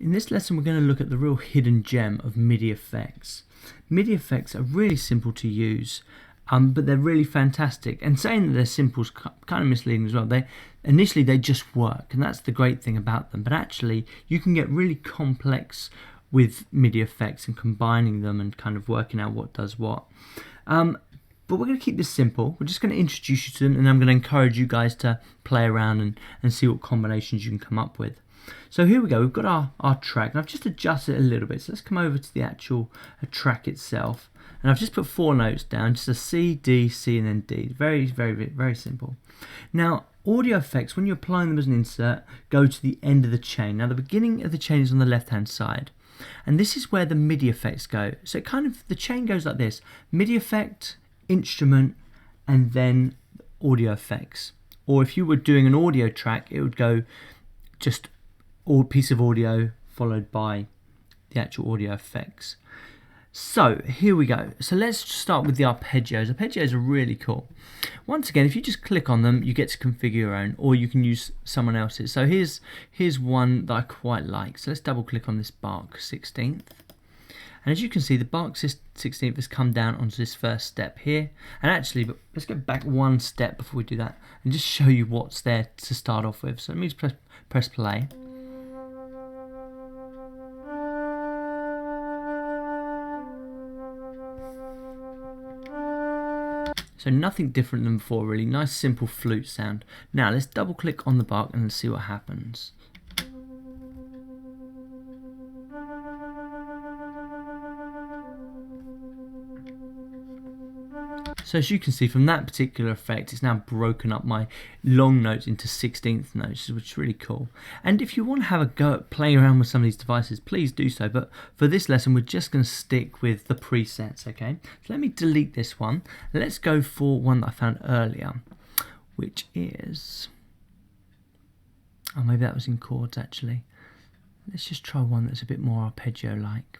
In this lesson we're going to look at the real hidden gem of MIDI effects. MIDI effects are really simple to use, but they're really fantastic. And saying that they're simple is kind of misleading as well. Initially they just work, and that's the great thing about them. But actually you can get really complex with MIDI effects and combining them and kind of working out what does what. But we're going to keep this simple. We're just going to introduce you to them, and I'm going to encourage you guys to play around and see what combinations you can come up with. So here we go, we've got our track, and I've just adjusted it a little bit. So let's come over to the actual track itself, and I've just put 4 notes down, just a C, D, C, and then D. Very, very, very simple. Now, audio effects, when you're applying them as an insert, go to the end of the chain. Now, the beginning of the chain is on the left-hand side, and this is where the MIDI effects go. So it kind of, the chain goes like this: MIDI effect, instrument, and then audio effects. Or if you were doing an audio track, it would go just all piece of audio followed by the actual audio effects. So here we go. So let's start with the arpeggios. Arpeggios are really cool. Once again, if you just click on them, you get to configure your own, or you can use someone else's. So here's one that I quite like. So let's double click on this Bach 16th. And as you can see, the Bach 16th has come down onto this first step here. And actually, but let's go back one step before we do that and just show you what's there to start off with. So let me just press play. So nothing different than before, really. Nice simple flute sound. Now let's double click on the Bach and let's see what happens. So as you can see from that particular effect, it's now broken up my long notes into 16th notes, which is really cool. And if you want to have a go at playing around with some of these devices, please do so. But for this lesson, we're just going to stick with the presets, okay? So let me delete this one. Let's go for one that I found earlier, which is... oh, maybe that was in chords, actually. Let's just try one that's a bit more arpeggio-like.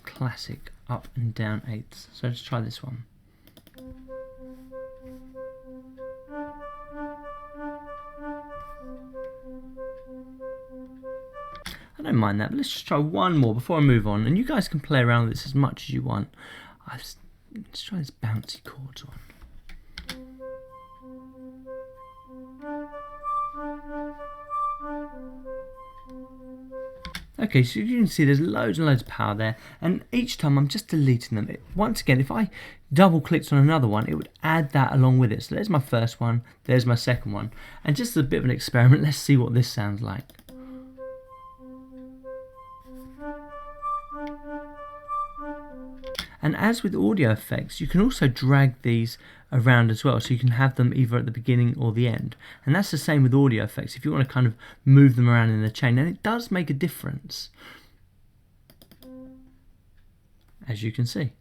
Classic up and down eighths. So let's try this one. I don't mind that, but let's just try one more before I move on, and you guys can play around with this as much as you want. Let's try this bouncy chords one. Okay, so you can see there's loads and loads of power there, and each time I'm just deleting them. Once again, if I double clicked on another one, it would add that along with it. So there's my first one, there's my second one, and just as a bit of an experiment, let's see what this sounds like. And as with audio effects, you can also drag these around as well, so you can have them either at the beginning or the end. And that's the same with audio effects, if you want to kind of move them around in the chain, and it does make a difference, as you can see.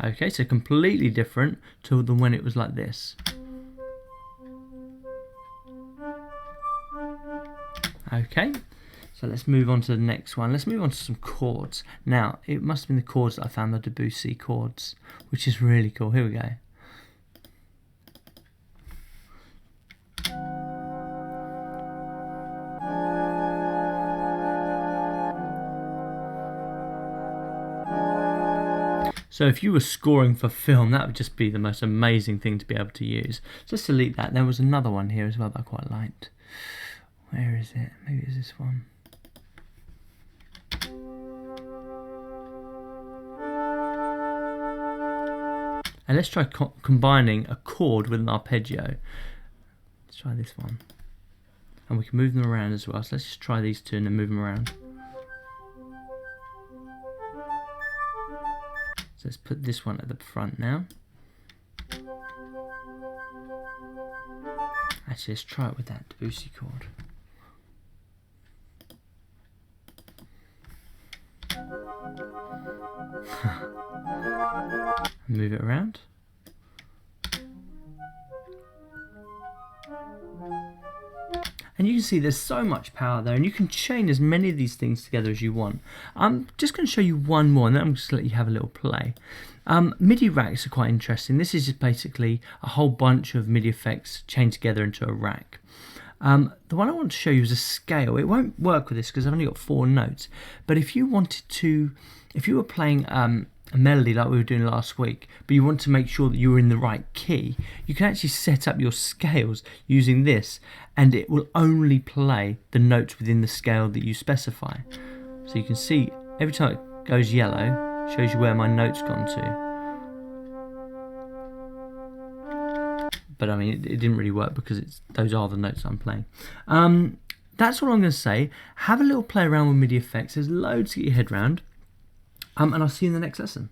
Okay, so completely different to than when it was like this. Okay. So let's move on to the next one. Let's move on to some chords. Now, it must have been the chords that I found, the Debussy chords, which is really cool. Here we go. So if you were scoring for film, that would just be the most amazing thing to be able to use. So let's delete that. There was another one here as well that I quite liked. Where is it? Maybe it's this one. And let's try combining a chord with an arpeggio. Let's try this one. And we can move them around as well. So let's just try these two and then move them around. So let's put this one at the front now. Actually, let's try it with that Debussy chord. Move it around. And you can see there's so much power there, and you can chain as many of these things together as you want. I'm just going to show you one more, and then I'm just going to let you have a little play. MIDI racks are quite interesting. This is just basically a whole bunch of MIDI effects chained together into a rack. The one I want to show you is a scale. It won't work with this because I've only got 4 notes. But if you wanted to, if you were playing a melody like we were doing last week, but you want to make sure that you were in the right key, you can actually set up your scales using this, and it will only play the notes within the scale that you specify. So you can see every time it goes yellow, shows you where my note's gone to. But I mean, it didn't really work because those are the notes I'm playing. That's all I'm going to say. Have a little play around with MIDI effects. There's loads to get your head around. And I'll see you in the next lesson.